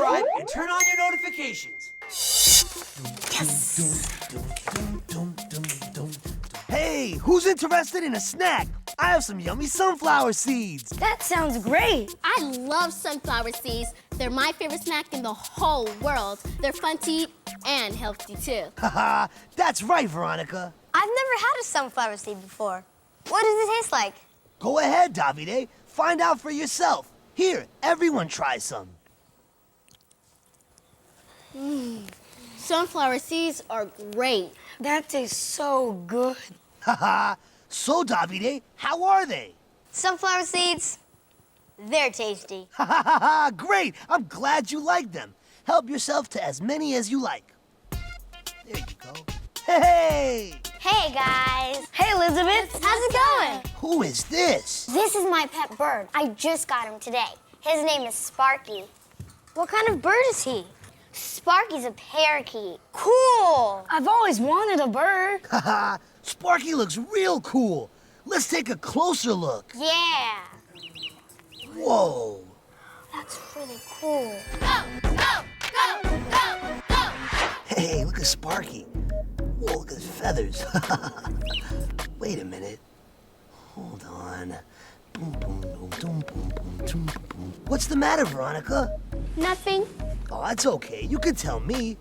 subscribe, and turn on your notifications. Yes! Hey, who's interested in a snack? I have some yummy sunflower seeds. That sounds great. I love sunflower seeds. They're my favorite snack in the whole world. They're fun to eat and healthy too. Haha, that's right, Veronica. I've never had a sunflower seed before. What does it taste like? Go ahead, Davide. Find out for yourself. Here, everyone try some. Sunflower seeds are great. That tastes so good. Haha. So, Davide, how are they? Sunflower seeds, they're tasty. Ha ha ha ha! Great! I'm glad you like them. Help yourself to as many as you like. There you go. Hey! Hey, guys. Hey, Elizabeth. How's it going? Who is this? This is my pet bird. I just got him today. His name is Sparky. What kind of bird is he? Sparky's a parakeet. Cool! I've always wanted a bird. Haha! Sparky looks real cool. Let's take a closer look. Yeah. Whoa! That's really cool. Go, go, go, go, go! Hey, look at Sparky. Whoa, look at his feathers. Wait a minute. Hold on. Boom, boom, boom, boom, boom, boom, boom, boom. What's the matter, Veronica? Nothing. Oh, that's okay. You can tell me.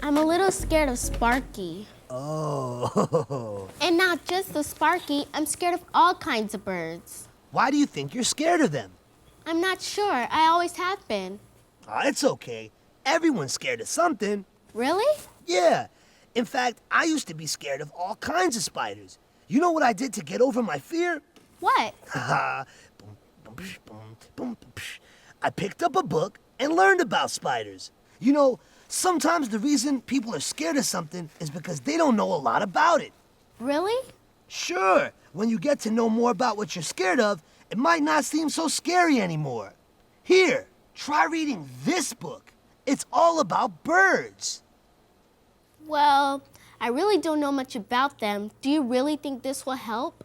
I'm a little scared of Sparky. Oh. And not just the Sparky, I'm scared of all kinds of birds. Why do you think you're scared of them? I'm not sure. I always have been. Oh, it's okay. Everyone's scared of something. Really? Yeah. In fact, I used to be scared of all kinds of spiders. You know what I did to get over my fear? What? Haha. Boom, boom, psh, boom, boom, psh. I picked up a book and learned about spiders. You know, sometimes the reason people are scared of something is because they don't know a lot about it. Really? Sure, when you get to know more about what you're scared of, it might not seem so scary anymore. Here, try reading this book. It's all about birds. Well, I really don't know much about them. Do you really think this will help?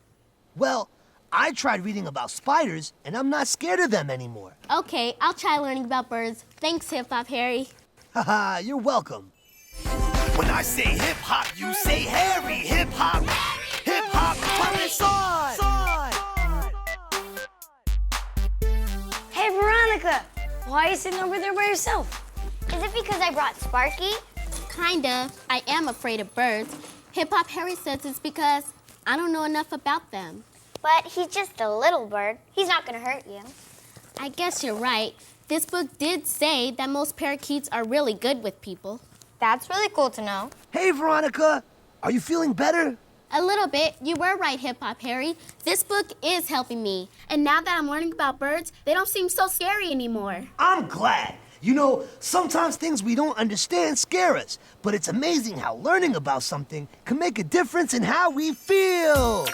Well, I tried reading about spiders, and I'm not scared of them anymore. Okay, I'll try learning about birds. Thanks, Hip Hop Harry. Haha, you're welcome. When I say hip hop, you say Harry. Hip hop, hip hop, turn it on. Hey, Veronica. Why are you sitting over there by yourself? Is it because I brought Sparky? Kinda. I am afraid of birds. Hip Hop Harry says it's because I don't know enough about them. But he's just a little bird. He's not gonna hurt you. I guess you're right. This book did say that most parakeets are really good with people. That's really cool to know. Hey, Veronica, are you feeling better? A little bit. You were right, Hip Hop Harry. This book is helping me. And now that I'm learning about birds, they don't seem so scary anymore. I'm glad. You know, sometimes things we don't understand scare us, but it's amazing how learning about something can make a difference in how we feel.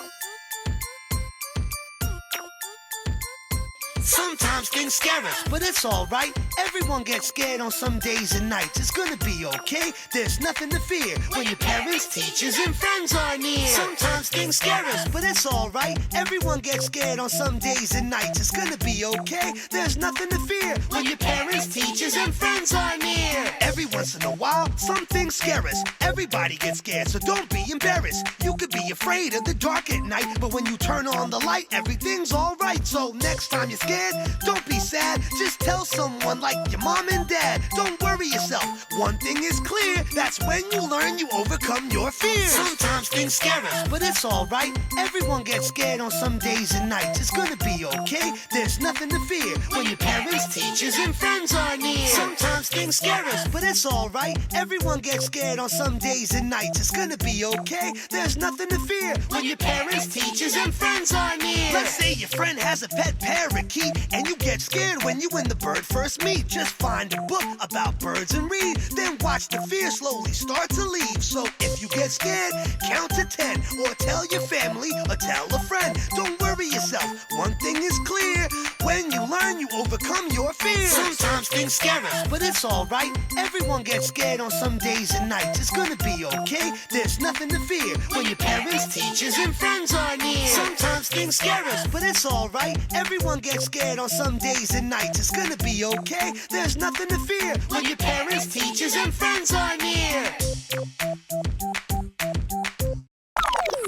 Sometimes things scare us, but it's all right. Everyone gets scared on some days and nights. It's gonna be okay. There's nothing to fear when your parents, teachers, and friends are near. Sometimes things scare us, but it's all right. Everyone gets scared on some days and nights. It's gonna be okay. There's nothing to fear when your parents, teachers, and friends are near. Every once in a while, some things scare us. Everybody gets scared, so don't be embarrassed. You could be afraid of the dark at night, but when you turn on the light, everything's all right. So next time you're scared, don't be sad, just tell someone like your mom and dad. Don't worry yourself, one thing is clear, that's when you learn you overcome your fears. Sometimes things scare us, but it's all right. Everyone gets scared on some days and nights. It's gonna be okay, there's nothing to fear when your parents, teachers, and friends are near. Sometimes things scare us, but it's all right. Everyone gets scared on some days and nights. It's gonna be okay, there's nothing to fear when your parents, teachers, and friends are near. Let's say your friend has a pet parakeet, and you get scared when you and the bird first meet. Just find a book about birds and read, then watch the fear slowly start to leave. So if you get scared, count to 10, or tell your family, or tell a friend. Don't worry yourself, one thing is clear, When you learn, you overcome your fears. Sometimes things scare us, but it's alright. Everyone gets scared on some days and nights. It's gonna be okay, there's nothing to fear when your parents, teachers, and friends are near. Sometimes things scare us, but it's alright. Everyone gets scared on some days and nights. It's gonna be okay, there's nothing to fear when your parents, teachers, and friends are near.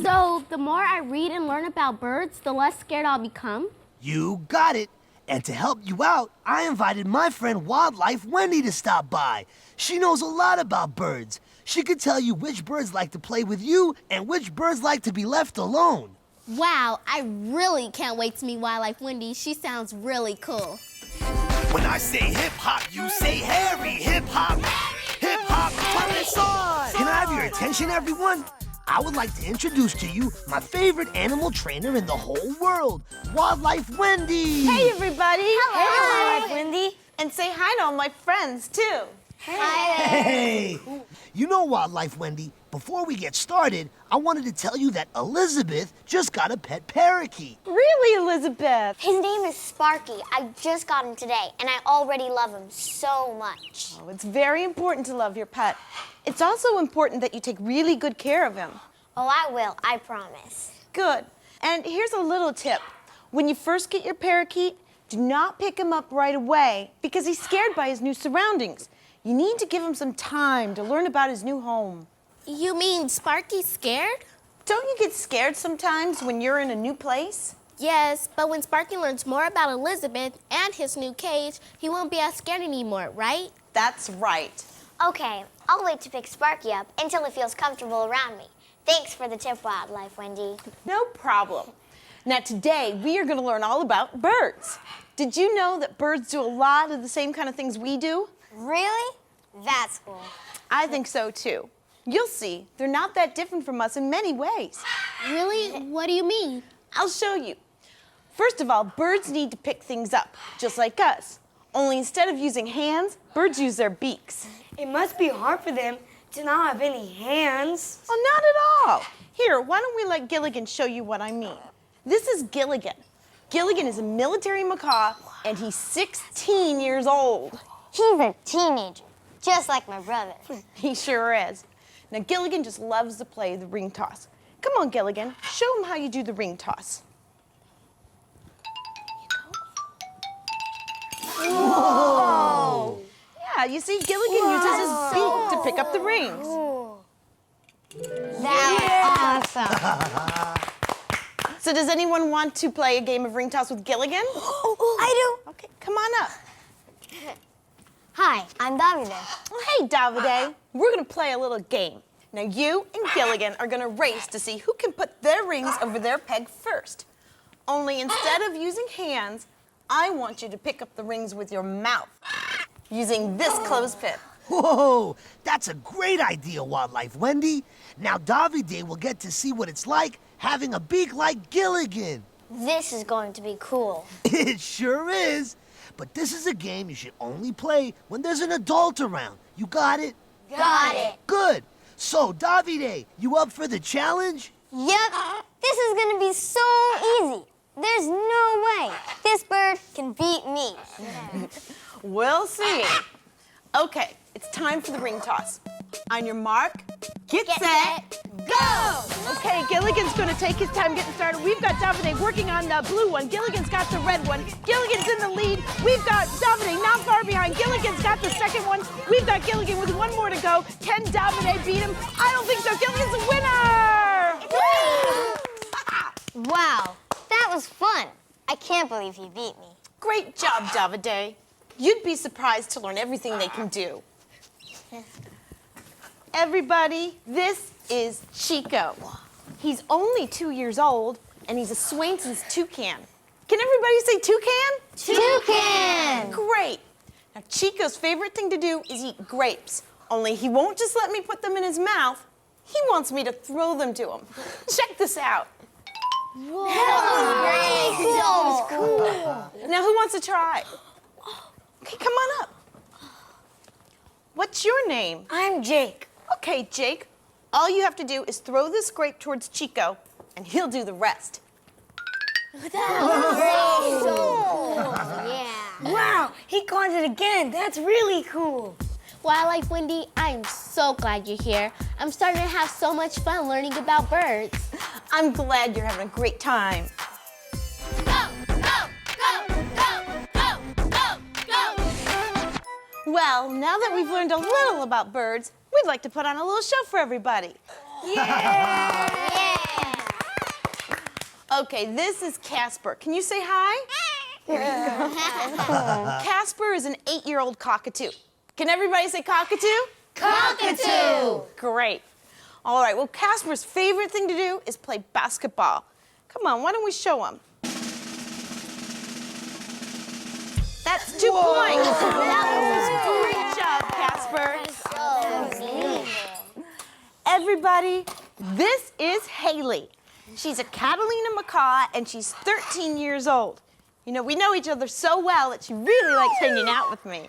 So, the more I read and learn about birds, the less scared I'll become? You got it. And to help you out, I invited my friend Wildlife Wendy to stop by. She knows a lot about birds. She could tell you which birds like to play with you and which birds like to be left alone. Wow, I really can't wait to meet Wildlife Wendy. She sounds really cool. When I say hip hop, you say Harry. Hip hop, hip hop, turn this on. Can I have your attention, everyone? I would like to introduce to you my favorite animal trainer in the whole world, Wildlife Wendy. Hey, everybody. Hello, Wildlife Wendy. And say hi to all my friends, too. Hey! You know, Wildlife Wendy, before we get started, I wanted to tell you that Elizabeth just got a pet parakeet. Really, Elizabeth? His name is Sparky. I just got him today, and I already love him so much. Oh, it's very important to love your pet. It's also important that you take really good care of him. Oh, I will, I promise. Good. And here's a little tip. When you first get your parakeet, do not pick him up right away because he's scared by his new surroundings. You need to give him some time to learn about his new home. You mean Sparky's scared? Don't you get scared sometimes when you're in a new place? Yes, but when Sparky learns more about Elizabeth and his new cage, he won't be as scared anymore, right? That's right. Okay, I'll wait to pick Sparky up until he feels comfortable around me. Thanks for the tip, Wildlife Wendy. No problem. Now today, we are going to learn all about birds. Did you know that birds do a lot of the same kind of things we do? Really? That's cool. I think so too. You'll see, they're not that different from us in many ways. Really? What do you mean? I'll show you. First of all, birds need to pick things up, just like us. Only instead of using hands, birds use their beaks. It must be hard for them to not have any hands. Oh, not at all. Here, why don't we let Gilligan show you what I mean? This is Gilligan. Gilligan is a military macaw, and he's 16 years old. He's a teenager, just like my brother. He sure is. Now, Gilligan just loves to play the ring toss. Come on, Gilligan, show him how you do the ring toss. Whoa! Yeah, you see, Gilligan uses his beak to pick up the rings. That was awesome. So does anyone want to play a game of ring toss with Gilligan? I do. Okay, come on up. Hi, I'm Davide. Well, hey, Davide. We're going to play a little game. Now, you and Gilligan are going to race to see who can put their rings over their peg first. Only instead of using hands, I want you to pick up the rings with your mouth using this clothespin. Whoa, that's a great idea, Wildlife Wendy. Now Davide will get to see what it's like having a beak like Gilligan. This is going to be cool. It sure is. But this is a game you should only play when there's an adult around. You got it? Got it. Good. So, Davide, you up for the challenge? Yep. This is going to be so easy. There's no way this bird can beat me. We'll see. Okay, it's time for the ring toss. On your mark, get set, go! Okay, Gilligan's gonna take his time getting started. We've got Davide working on the blue one. Gilligan's got the red one. Gilligan's in the lead. We've got Davide not far behind. Gilligan's got the second one. We've got Gilligan with one more to go. Can Davide beat him? I don't think so. Gilligan's the winner! Wow, that was fun. I can't believe he beat me. Great job, Davide. You'd be surprised to learn everything they can do. Everybody, this is Chico. He's only 2 years old, and he's a Swainson's toucan. Can everybody say toucan? Toucan! Great. Now, Chico's favorite thing to do is eat grapes, only he won't just let me put them in his mouth. He wants me to throw them to him. Check this out. Whoa. That was cool. Now, who wants to try? Okay, come on up. What's your name? I'm Jake. Okay, Jake. All you have to do is throw this grape towards Chico, and he'll do the rest. That was so cool. He caught it again. That's really cool. Wildlife Wendy, I'm so glad you're here. I'm starting to have so much fun learning about birds. I'm glad you're having a great time. Go, go, go, go, go, go, go. Well, now that we've learned a little about birds, we'd like to put on a little show for everybody. Yeah. Okay, this is Casper. Can you say hi? Casper is an 8-year-old cockatoo. Can everybody say cockatoo? Cockatoo. Great. All right, well, Casper's favorite thing to do is play basketball. Come on, why don't we show him? That's 2 points. Great job, Casper. Everybody, this is Haley. She's a Catalina macaw, and she's 13 years old. You know, we know each other so well that she really likes hanging out with me.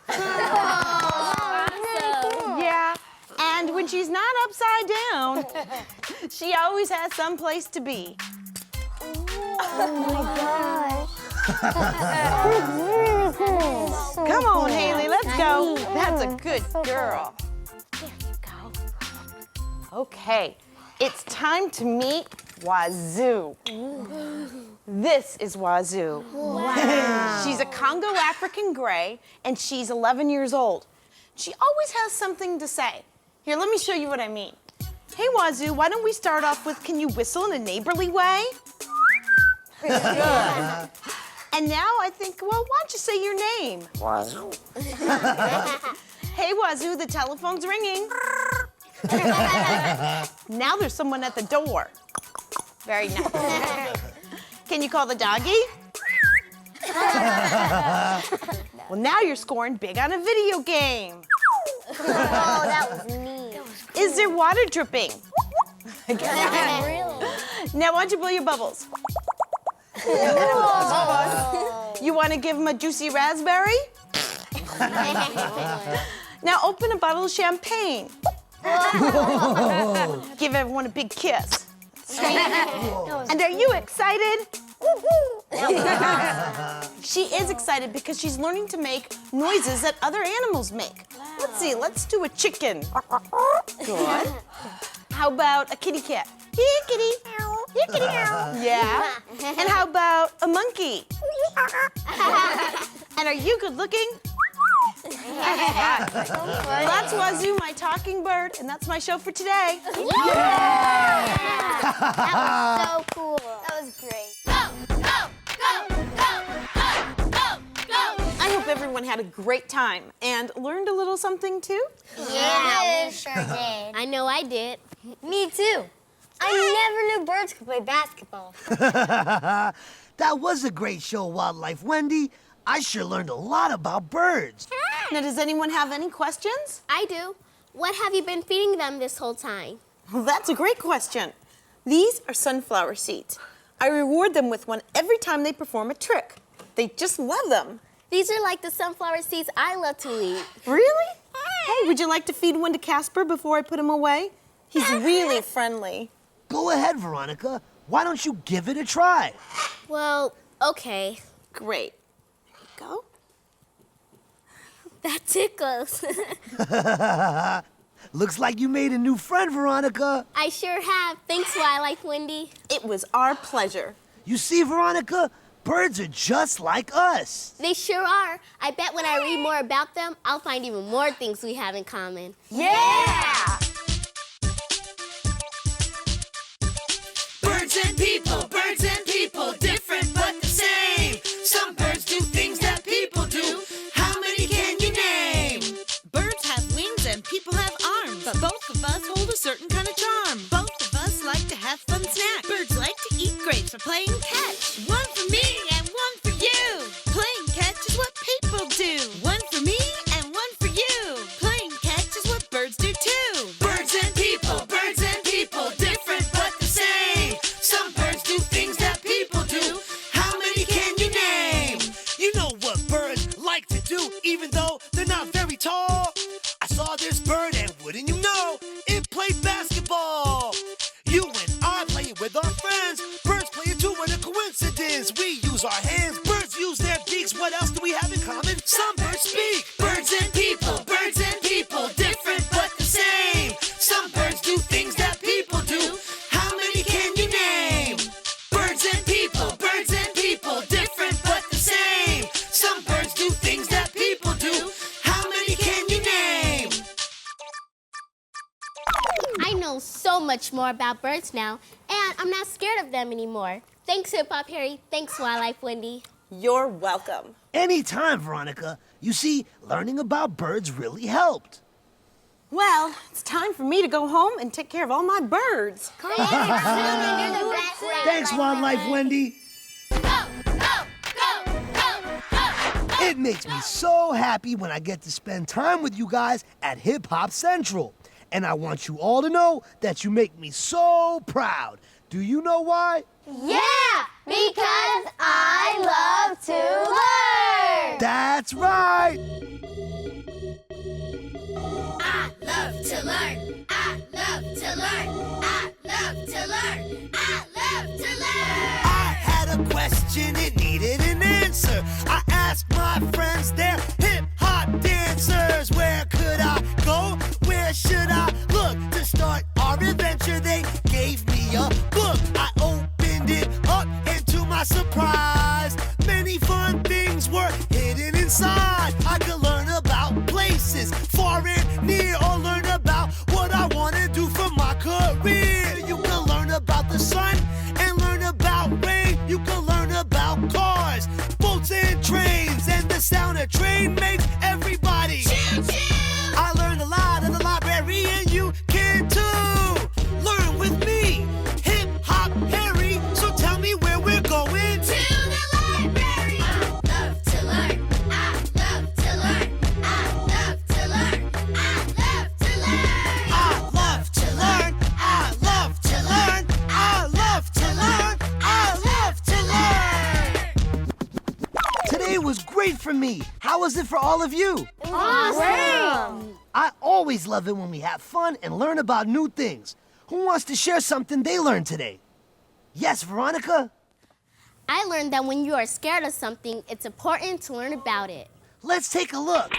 Yeah, and when she's not upside down, she always has some place to be. Oh my gosh. Come on, Haley, let's go. That's a good girl. There you go. Okay, it's time to meet Wazoo. This is Wazoo. Wow. She's a Congo African gray, and she's 11 years old. She always has something to say. Here, let me show you what I mean. Hey, Wazoo, why don't we start off with, can you whistle in a neighborly way? Good. And now I think, well, why don't you say your name? Wazoo. Hey, Wazoo, the telephone's ringing. Now there's someone at the door. Very nice. Can you call the doggy? Well, now you're scoring big on a video game. Oh, that was neat. Is there water dripping? Really? Now, why don't you blow your bubbles? You want to give him a juicy raspberry? Now, open a bottle of champagne. Give everyone a big kiss. And are you excited? She is excited because she's learning to make noises that other animals make. Let's see, let's do a chicken. Good. How about a kitty cat? Here, kitty. Here, kitty. Yeah. And how about a monkey? And are you good looking? Well, that's Wazoo, my talking bird, and that's my show for today. That was so cool. That was great. Go, go, go, go, go, go, go. I hope everyone had a great time and learned a little something too. Yeah, we sure did. I know I did. Me too. I never knew birds could play basketball. That was a great show, Wildlife Wendy. I sure learned a lot about birds. Now, does anyone have any questions? I do. What have you been feeding them this whole time? Well, that's a great question. These are sunflower seeds. I reward them with one every time they perform a trick. They just love them. These are like the sunflower seeds I love to eat. Really? Hey, would you like to feed one to Casper before I put him away? He's really friendly. Go ahead, Veronica. Why don't you give it a try? Well, okay. Great. There you go. That tickles. Looks like you made a new friend, Veronica. I sure have. Thanks, Wildlife Wendy. It was our pleasure. You see, Veronica, birds are just like us. They sure are. I bet when I read more about them, I'll find even more things we have in common. Yeah! Birds and people, different but the same. Some birds do things that people do. How many can you name? Birds have wings and people have arms, but both of us hold a certain kind of charm. Both of us like to have fun snacks. Birds like to eat grapes for playing catch. One for me and one for you. Playing catch is what people do. One for me and one for you. Playing catch is what birds do too. speak. Birds and people, different but the same. Some birds do things that people do. How many can you name? Birds and people, different but the same. Some birds do things that people do. How many can you name? I know so much more about birds now, and I'm not scared of them anymore. Thanks, Hip Hop Harry. Thanks, Wildlife Wendy. You're welcome. Anytime, Veronica. You see, learning about birds really helped. Well, it's time for me to go home and take care of all my birds. Thanks, Wildlife Wendy. It makes me so happy when I get to spend time with you guys at Hip Hop Central. And I want you all to know that you make me so proud. Do you know why? Yeah, because I love to learn. That's right. I love to learn. I love to learn. I love to learn. I love to learn. I had a question, it needed an answer. I asked my friends, they're hip-hop dancers. Where could I go? Where should I look to start our adventure? They gave me a book. I opened it up, and to my surprise, many fun things were hidden inside. I could learn about places far and near, or learn about what I want to do for my career. You can learn about the sun and learn about rain. You can learn about cars, boats, and trains. And the sound a train makes everybody Choo-choo. I learned a lot in the library, and you can too. Learn with me, Hip Hop Harry. So tell me where we're going. To the library. I love to learn. I love to learn. I love to learn. I love to learn. I love to learn. I love to learn. I love to learn. I love to learn. Today was great for me. How was it for all of you? Awesome. I always love it when we have fun and learn about new things. Who wants to share something they learned today? Yes, Veronica? I learned that when you are scared of something, it's important to learn about it. Let's take a look.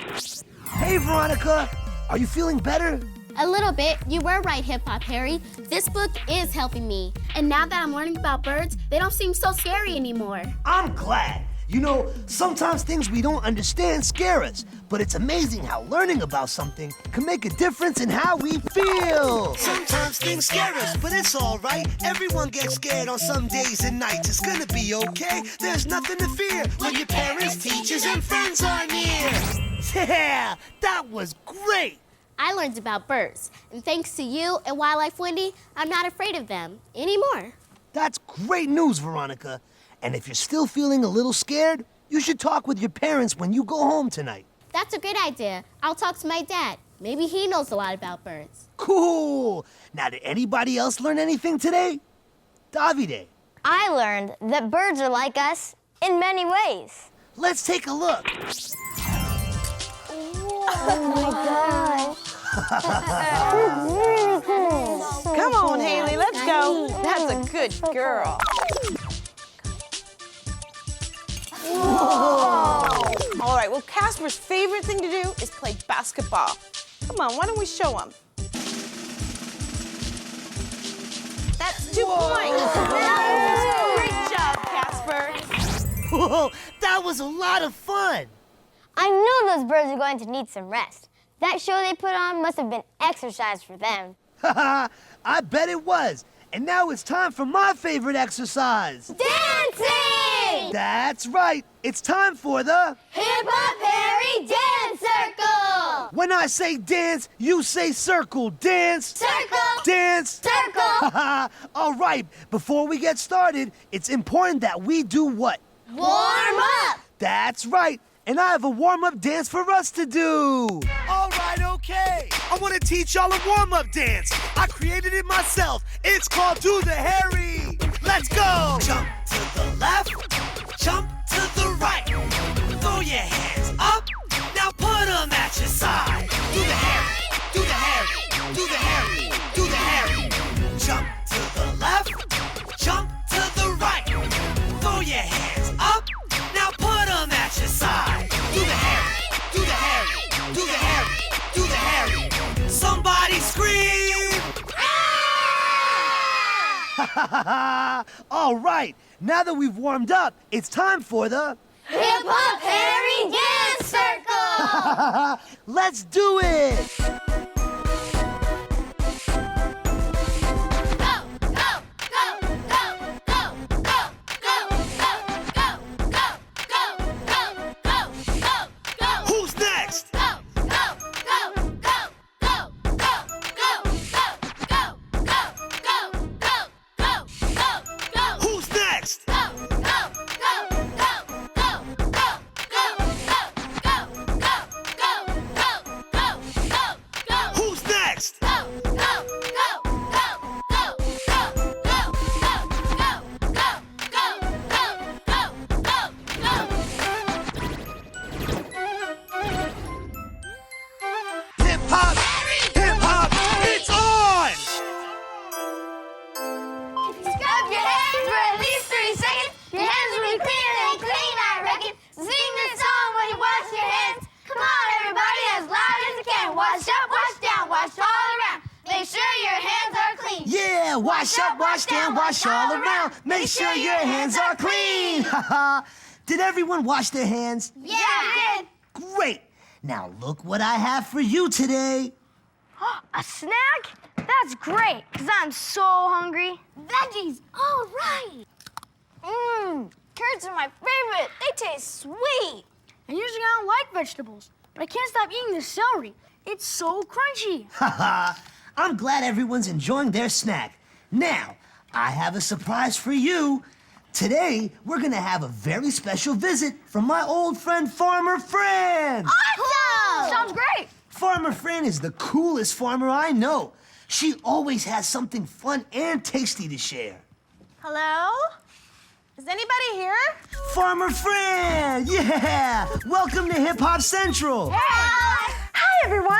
Hey, Veronica. Are you feeling better? A little bit. You were right, Hip Hop Harry. This book is helping me. And now that I'm learning about birds, they don't seem so scary anymore. I'm glad. You know, sometimes things we don't understand scare us, but it's amazing how learning about something can make a difference in how we feel. Sometimes things scare us, but it's all right. Everyone gets scared on some days and nights. It's gonna be okay. There's nothing to fear when your parents, teachers, and friends are near. Yeah, that was great. I learned about birds. And thanks to you and Wildlife Wendy, I'm not afraid of them anymore. That's great news, Veronica. And if you're still feeling a little scared, you should talk with your parents when you go home tonight. That's a good idea. I'll talk to my dad. Maybe he knows a lot about birds. Cool. Now, did anybody else learn anything today? Davide, I learned that birds are like us in many ways. let's take a look. Oh my God. Come on, Haley, let's go. That's a good girl. All right, well, Casper's favorite thing to do is play basketball. Come on, why don't we show him? That's 2 points. Great job, Casper. Whoa, that was a lot of fun. I know those birds are going to need some rest. That show they put on must have been exercise for them. I bet it was. And now it's time for my favorite exercise. Dancing! That's right. It's time for the Hip Hop Harry Dance Circle! When I say dance, you say circle. Dance. Circle! Dance. Circle! All right, before we get started, it's important that we do what? Warm up! That's right. And I have a warm-up dance for us to do. All right, okay. I want to teach y'all a warm-up dance. I created it myself. It's called Do the Harry. Let's go. Jump to the left, jump to the right. Throw your hands up, now put them at your side. Do the Harry, do the Harry, do the Harry, do the Harry. Jump to the left, jump to the right. Throw your hands up, now put them at your side. Do the Harry, do All right, now that we've warmed up, it's time for the Hip Hop Harry Dance Circle! Let's do it! Who's next? Who's next? Who's next? Hip hop! Hip hop! It's on! Scrub your hands for at least 30 seconds. Your hands will be cleaner than clean, I reckon. Sing this song when you wash your hands. Come on, everybody, as loud as you can. Wash up, wash down, wash all around. Make sure your hands are clean. Yeah, wash up, wash down, wash all around. Make sure your hands are clean. Did everyone wash their hands? Yeah, I did. Great. Now look what I have for you today. A snack? That's great, because I'm so hungry. Veggies, all right. Carrots are my favorite. They taste sweet. And usually I don't like vegetables, but I can't stop eating the celery. It's so crunchy. I'm glad everyone's enjoying their snack. Now, I have a surprise for you. Today, we're gonna have a very special visit from my old friend Farmer Fran. Awesome! Sounds great. Farmer Fran is the coolest farmer I know. She always has something fun and tasty to share. Hello? Is anybody here? Farmer Fran! Yeah! Welcome to Hip Hop Central. Hi, everyone.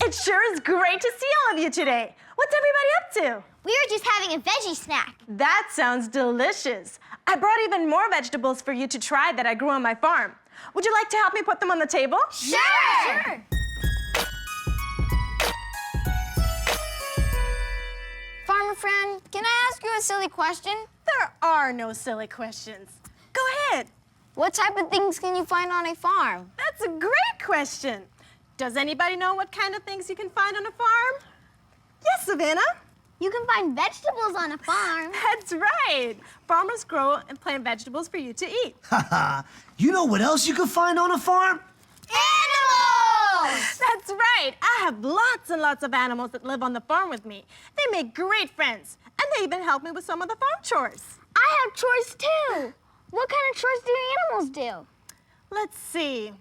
It sure is great to see all of you today. What's everybody up to? We were just having a veggie snack. That sounds delicious. I brought even more vegetables for you to try that I grew on my farm. Would you like to help me put them on the table? Sure! Farmer Fran, can I ask you a silly question? There are no silly questions. Go ahead. What type of things can you find on a farm? That's a great question. Does anybody know what kind of things you can find on a farm? Yes, Savannah? You can find vegetables on a farm. That's right. Farmers grow and plant vegetables for you to eat. You know what else you can find on a farm? Animals! That's right. I have lots and lots of animals that live on the farm with me. They make great friends, and they even help me with some of the farm chores. I have chores too. What kind of chores do your animals do? Let's see.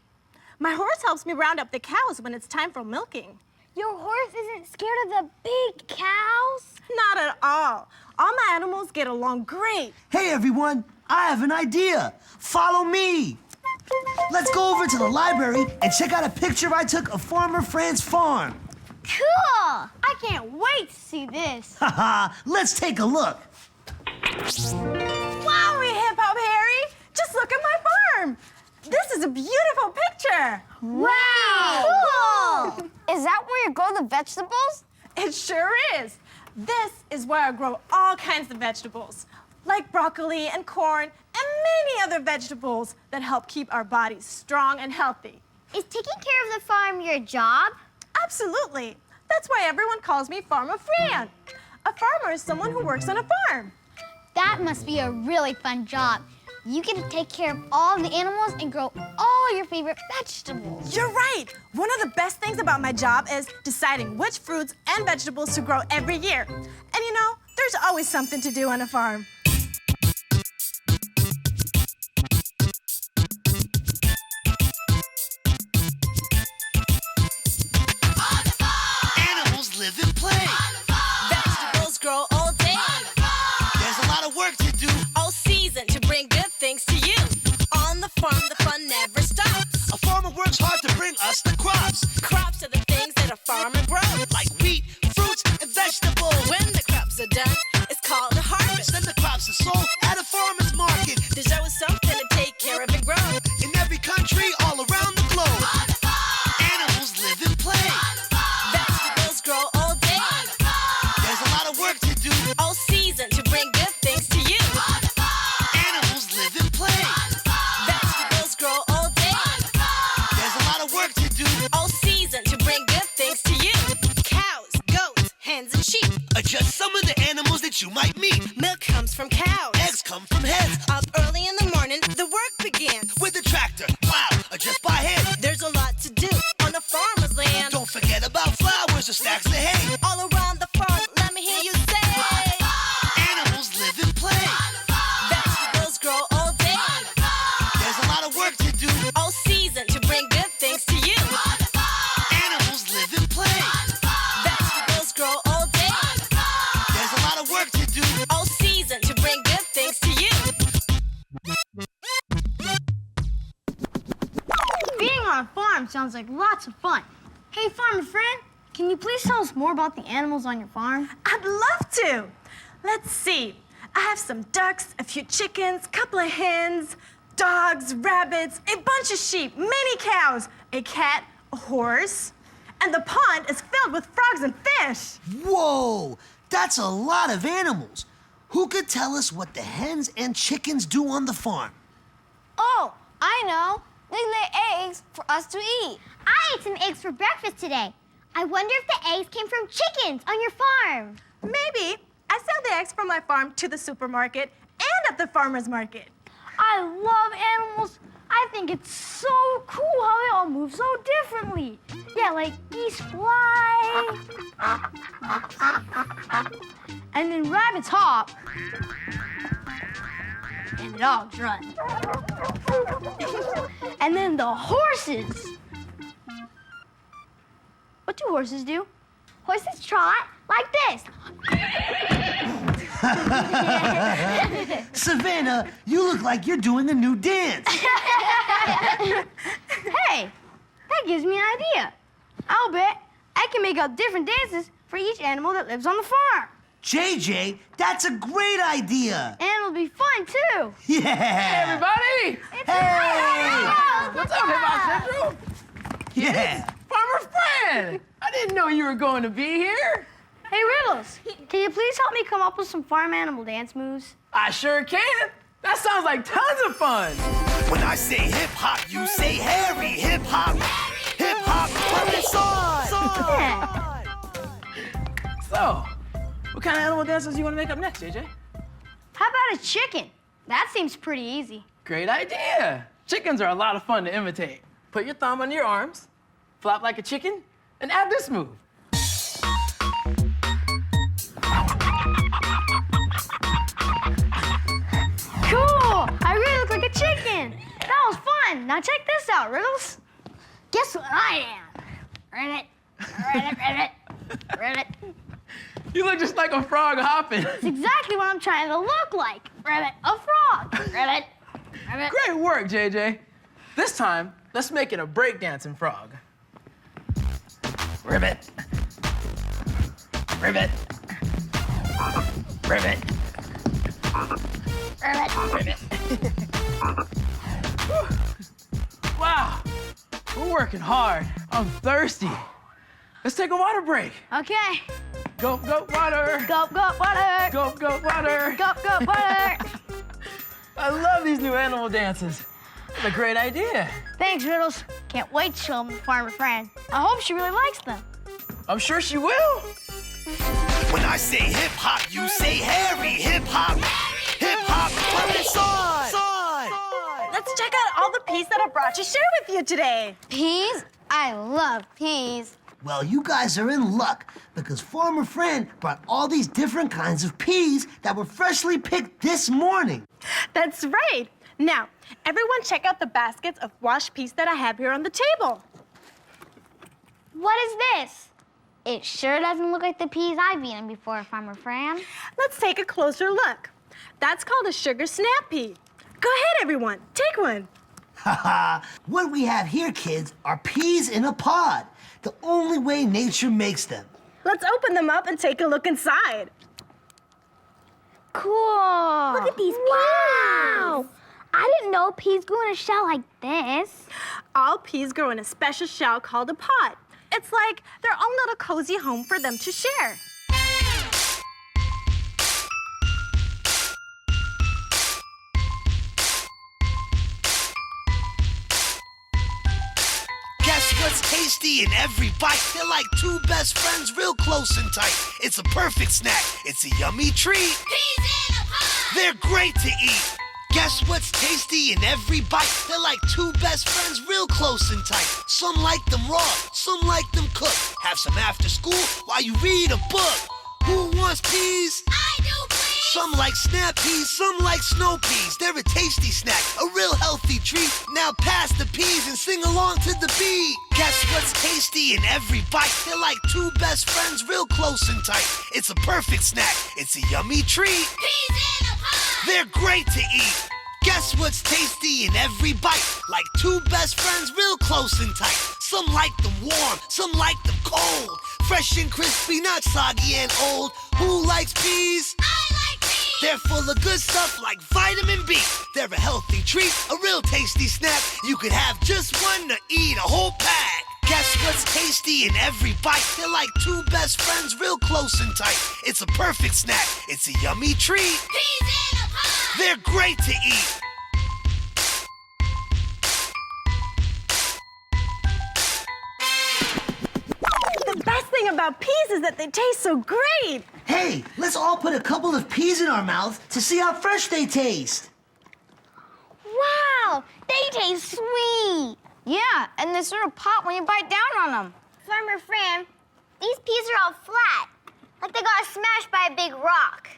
My horse helps me round up the cows when it's time for milking. Your horse isn't scared of the big cows? Not at all. All my animals get along great. Hey everyone, I have an idea. Follow me. Let's go over to the library and check out a picture I took of Farmer Fran's farm. Cool! I can't wait to see this. Let's take a look. Wowie, Hip Hop Harry! Just look at my farm. This is a beautiful picture. Wow! Cool! Is that where you grow the vegetables? It sure is. This is where I grow all kinds of vegetables, like broccoli and corn and many other vegetables that help keep our bodies strong and healthy. Is taking care of the farm your job? Absolutely. That's why everyone calls me Farmer Fran. A farmer is someone who works on a farm. That must be a really fun job. You get to take care of all the animals and grow all your favorite vegetables. You're right. One of the best things about my job is deciding which fruits and vegetables to grow every year. And you know, there's always something to do on a farm. Animals live and play. Vegetables grow all day. There's a lot of work to do. All season to bring good things to you. On the farm, the fun never stops. A farmer works hard to bring us the crops. Crops are the things that a farmer grows. Like wheat, fruits, and vegetables. When the crops are done, it's called a harvest. Then the crops you might meet. Milk comes from cows. Eggs come from hens. Up early in the morning, the work begins. With a tractor, plow, or just by hand. There's a lot to do on a farmer's land. Don't forget about flowers or stacks of hay. All around the farm, let me hear you say. Animals live and play. Vegetables grow all day. There's a lot of work to do. All season to bring good things to you. Animals live and play. Vegetables grow all day. There's a lot of work to do. All season to bring good things to you. Being on a farm sounds like lots of fun. Hey, Farmer Fran, can you please tell us more about the animals on your farm? I'd love to. Let's see. I have some ducks, a few chickens, a couple of hens, dogs, rabbits, a bunch of sheep, many cows, a cat, a horse, and the pond is filled with frogs and fish. Whoa, that's a lot of animals. Who could tell us what the hens and chickens do on the farm? Oh, I know. They lay eggs for us to eat. I ate some eggs for breakfast today. I wonder if the eggs came from chickens on your farm. Maybe. I sell the eggs from my farm to the supermarket and at the farmer's market. I love animals. I think it's so cool how they all move so differently. Yeah, like geese fly. And then rabbits hop. And the dogs run. And then the horses. What do horses do? Horses trot like this. Savannah, you look like you're doing a new dance. Hey, that gives me an idea. I'll bet I can make up different dances for each animal that lives on the farm. JJ, that's a great idea. And it'll be fun, too. Yeah. Everybody! Hey! What's up, Hip Hop Central? Yeah. Farmer Fran! I didn't know you were going to be here. Hey, Riddles, can you please help me come up with some farm animal dance moves? I sure can. That sounds like tons of fun. When I say hip hop, you say Harry. Hip hop. Hip hop. Yeah. So, what kind of animal dances do you want to make up next, JJ? How about a chicken? That seems pretty easy. Great idea. Chickens are a lot of fun to imitate. Put your thumb under your arms, flop like a chicken, and add this move. Cool! I really look like a chicken. That was fun. Now check this out, Riddles. Guess what I am? Ribbit, ribbit, ribbit, ribbit. You look just like a frog hopping. It's exactly what I'm trying to look like. Ribbit, a frog. Ribbit, ribbit. Great work, JJ. This time, let's make it a breakdancing frog. Ribbit. Ribbit. Ribbit. Ribbit. Wow, we're working hard. I'm thirsty. Let's take a water break. Okay. Gulp, gulp, water. Gulp, gulp, water. Gulp, gulp, water. Gulp, gulp, water. I love these new animal dances. That's a great idea. Thanks, Riddles. Can't wait to show them to Farmer Fran. I hope she really likes them. I'm sure she will. When I say hip hop, you say Harry. Hip hop. Hip hop. Let's check out all the peas that I brought to share with you today. Peas? I love peas. Well, you guys are in luck because Farmer Fran brought all these different kinds of peas that were freshly picked this morning. That's right. Now, everyone check out the baskets of washed peas that I have here on the table. What is this? It sure doesn't look like the peas I've eaten before, Farmer Fran. Let's take a closer look. That's called a sugar snap pea. Go ahead, everyone. Take one. Haha, what we have here, kids, are peas in a pod. The only way nature makes them. Let's open them up and take a look inside. Cool. Look at these peas. Wow. I didn't know peas grew in a shell like this. All peas grow in a special shell called a pod. It's like their own little cozy home for them to share. Guess Guess what's tasty in every bite? They're like two best friends, real close and tight. It's a perfect snack. It's a yummy treat. Peas in a pod. They're great to eat. Guess what's tasty in every bite? They're like two best friends, real close and tight. Some like them raw, some like them cooked. Have some after school while you read a book. Who wants peas? I do, please. Some like snap peas, some like snow peas. They're a tasty snack, a real healthy treat. Now pass the peas and sing along to the beat. Guess what's tasty in every bite? They're like two best friends, real close and tight. It's a perfect snack. It's a yummy treat. Peas in a pod. They're great to eat. Guess what's tasty in every bite? Like two best friends, real close and tight. Some like them warm, some like them cold. Fresh and crispy, not soggy and old. Who likes peas? I like peas. They're full of good stuff like vitamin B. They're a healthy treat, a real tasty snack. You could have just one to eat a whole pack. Guess what's tasty in every bite? They're like two best friends, real close and tight. It's a perfect snack. It's a yummy treat. Peas in a pod. They're great to eat. The best thing about peas is that they taste so great. Hey, let's all put a couple of peas in our mouths to see how fresh they taste. Wow, they taste sweet. Yeah, and they sort of pop when you bite down on them. Farmer Fran, these peas are all flat, like they got smashed by a big rock.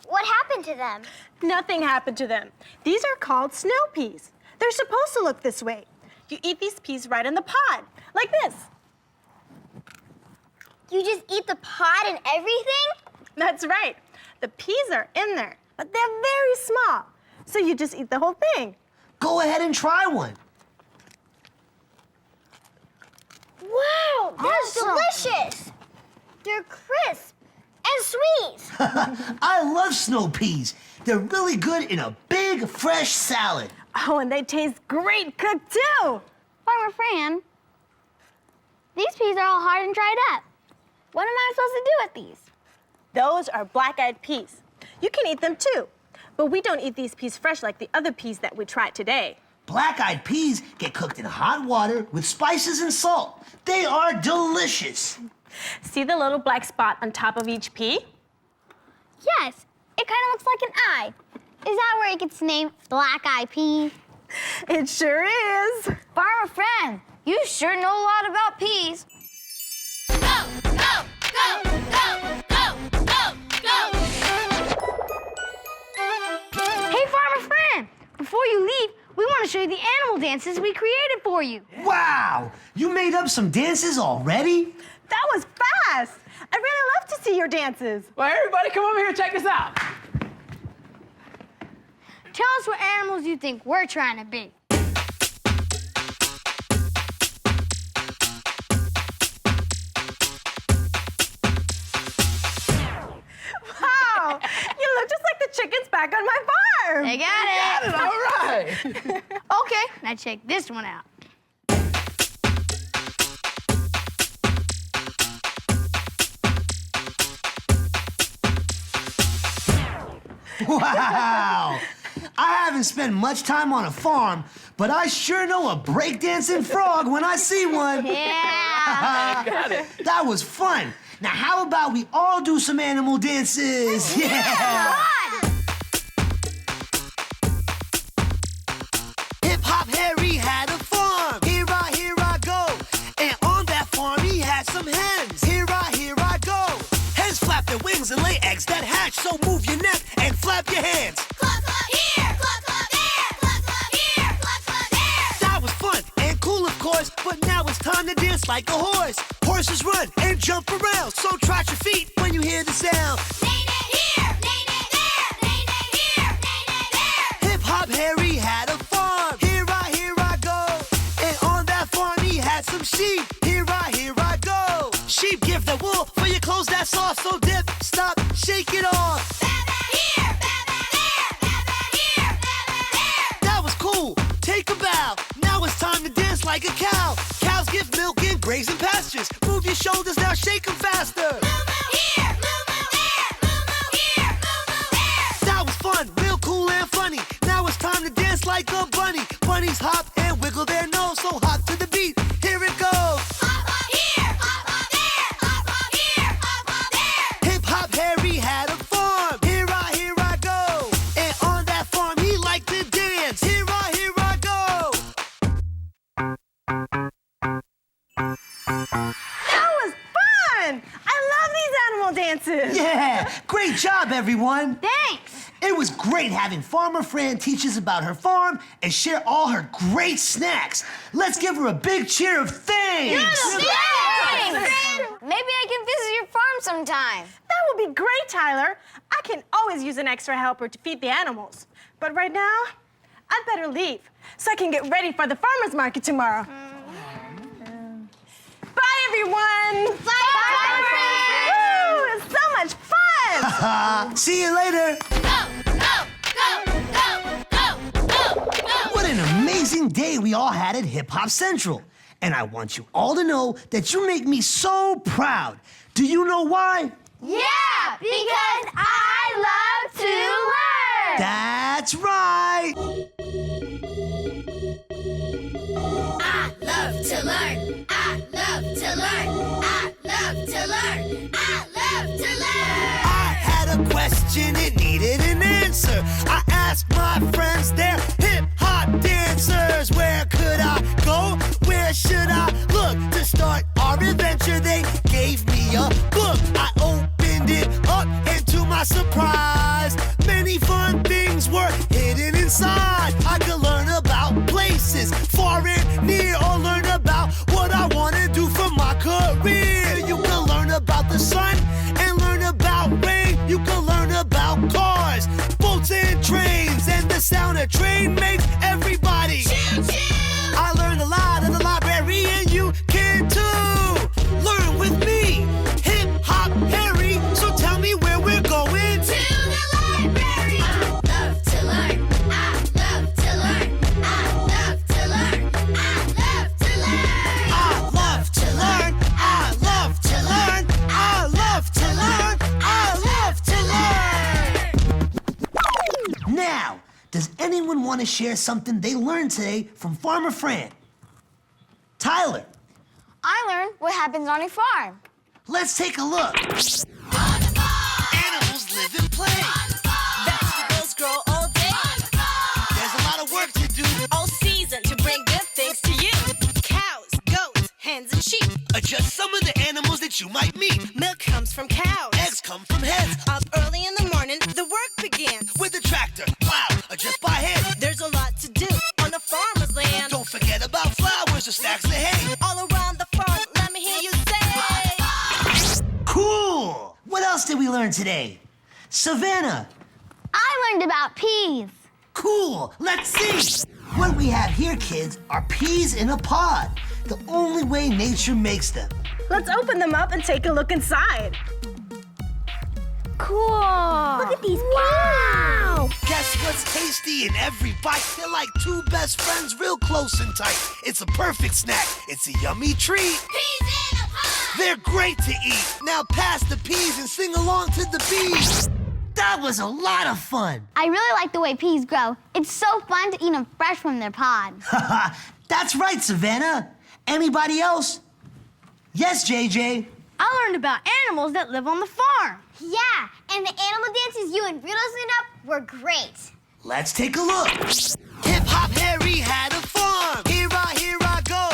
What happened to them? Nothing happened to them. These are called snow peas. They're supposed to look this way. You eat these peas right in the pod, like this. You just eat the pod and everything? That's right. The peas are in there, but they're very small. So you just eat the whole thing. Go ahead and try one. Wow, they're Awesome. delicious. They're crisp and sweet. I love snow peas. They're really good in a big, fresh salad. Oh, and they taste great cooked too. Farmer Fran, these peas are all hard and dried up. What am I supposed to do with these? Those are black-eyed peas. You can eat them too, but we don't eat these peas fresh like the other peas that we tried today. Black-eyed peas get cooked in hot water with spices and salt. They are delicious. See the little black spot on top of each pea? Yes, it kind of looks like an eye. Is that where it gets named black-eyed pea? It sure is. Farmer Fran, you sure know a lot about peas. Go, go, go, go, go, go, go. Hey, Farmer Fran, before you leave, we want to show you the animal dances we created for you. Wow! You made up some dances already? That was fast. I really love to see your dances. Well, everybody come over here and check this out. Tell us what animals you think we're trying to be. Wow, you look just like the chickens back on my farm. They got it. All right. Okay, now check this one out. Wow! I haven't spent much time on a farm, but I sure know a breakdancing frog when I see one. Yeah. Got it. That was fun. Now, how about we all do some animal dances? Yeah! Hip Hop Harry had a farm. Here I go. And on that farm, he had some hens. Here I go. Hens flap their wings and lay eggs that hatch. So move your neck and flap your hands. Cluck, cluck here, cluck, cluck there, cluck, cluck here, cluck, cluck there. That was fun and cool, of course, but now it's time to dance like a horse. Horses run and jump around, so trot your feet when you hear the sound. Nay, nay here, nay, nay there, nay, nay here, nay, nay there. Hip Hop Harry had a farm. Here I go. And on that farm he had some sheep. Here I go. Sheep give the wool for your clothes that's soft. So dip, stop, shake it off. Here, there, here, there. That was cool. Take a bow. Now it's time to dance like a cow. Cows give milk in grazing pastures. Move your shoulders now, shake them faster. Moo, moo here, moo, moo there, moo, moo here, moo, moo there. That was fun, real cool and funny. Now it's time to dance like a bunny. Bunnies hop and wiggle their nose, so hop to the beat. Here it goes. Yeah, great job, everyone. Thanks. It was great having Farmer Fran teach us about her farm and share all her great snacks. Let's give her a big cheer of thanks. Thanks! Maybe I can visit your farm sometime. That would be great, Tyler. I can always use an extra helper to feed the animals. But right now, I'd better leave so I can get ready for the farmer's market tomorrow. Bye, everyone. Bye, Fran. Woo, it's so much fun. See you later. Go! What an amazing day we all had at Hip Hop Central. And I want you all to know that you make me so proud. Do you know why? Yeah, because I love to learn. That's right. I love to learn. I love to learn. I love to learn. I love to learn. I had a question, it needed an answer. I asked my friends, they're hip-hop dancers. Where could I go? Where should I look to start our adventure? They gave me a book. I opened it up, and to my surprise, many fun things were hidden inside. I could learn about places far and near, or learn about what I want to do for my career. You can learn about the sun and learn about rain. You can learn about cars, boats, and trains. And the sound a train makes everybody chill, chill. I learned a lot in the library, and you can too. Learn with me, Hip Hop Harry. So tell me where we're going. To the library. I love to learn. I love to learn. I love to learn. I love to learn. I love to learn. I love to learn. I love to learn. I love to learn. Now, does anyone want to share something they learned today from Farmer Fran? Tyler, I learned what happens on a farm. let's take a look. Animals live and play. Vegetables grow all day. There's a lot of work to do. All season to bring good things to you. Cows, goats, hens, and sheep. Are just some of the animals that you might meet. Milk comes from cows. Eggs come from hens. Up early in the morning, the work begins. With a tractor, plow, or just by hand. There's a lot to do on the farmer's land. Don't forget about flowers or stacks of hay. All around the farm, let me hear you say. Cool! What else did we learn today? Savannah, I learned about peas. cool, let's see. What we have here, kids, are peas in a pod. The only way nature makes them. Let's open them up and take a look inside. Cool. Look at these peas. Wow. Guess what's tasty in every bite? They're like two best friends real close and tight. It's a perfect snack. It's a yummy treat. Peas in a pod. They're great to eat. Now pass the peas and sing along to the bees. That was a lot of fun. I really like the way peas grow. It's so fun to eat them fresh from their pod. That's right, Savannah. Anybody else? Yes, JJ. I learned about animals that live on the farm. Yeah, and the animal dances you and Riddles did up were great. Let's take a look. Hip Hop Harry had a farm. Here I go.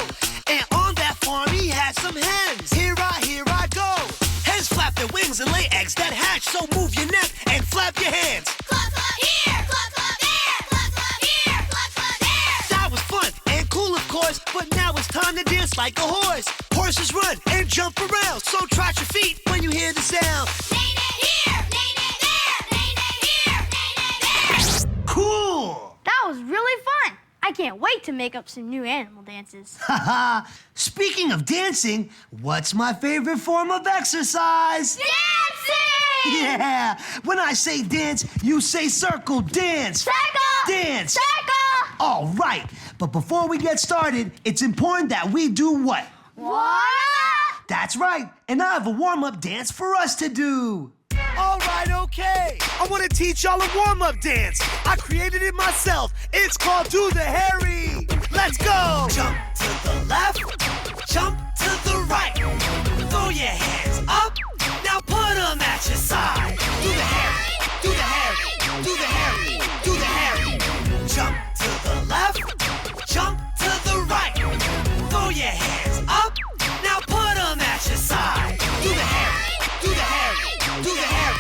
And on that farm he had some hens. Here I go. Hens flap their wings and lay eggs that hatch. So move your neck and flap your hands. Cluck, cluck here, cluck, cluck there, cluck, cluck here, cluck, cluck there. That was fun and cool, of course. But now it's time to dance like a horse. Horses run and jump around. So trot your feet when you hear the sound. Neigh, neigh here, neigh, neigh there, neigh, neigh here, neigh, neigh there. Cool. That was really fun. I can't wait to make up some new animal dances. Haha. Speaking of dancing, what's my favorite form of exercise? Dancing! Yeah. When I say dance, you say circle, dance. Circle! Dance. Circle! All right. But before we get started, it's important that we do what? Warm up! That's right. And I have a warm-up dance for us to do. All right, okay. I want to teach y'all a warm-up dance. I created it myself. It's called Do the Harry. Let's go. Jump to the left. Jump to the right. Throw your hands up. Now put them at your side. Do the Harry. Do the Harry. Do the Harry. Do the Harry. Jump to the left. Jump to the right. Throw your hands up. Now put them at your side. Do the Harry. Do the Harry. Do the Harry.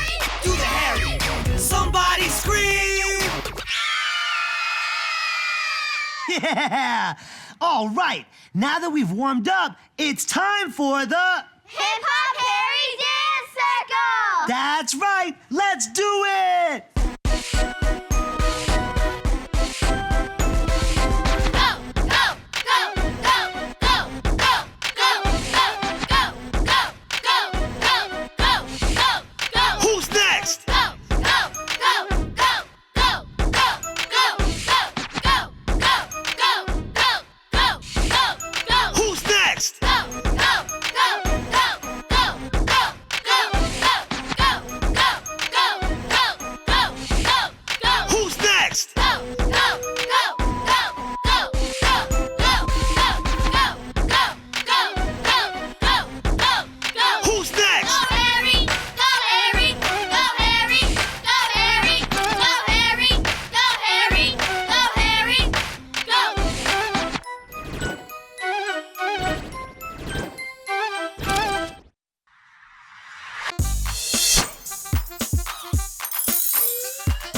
Yeah! All right, now that we've warmed up, it's time for the... Hip-Hop Harry Dance Circle! That's right, let's do it! Who's next? Who's next? Who's next? Who's next?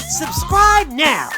Subscribe now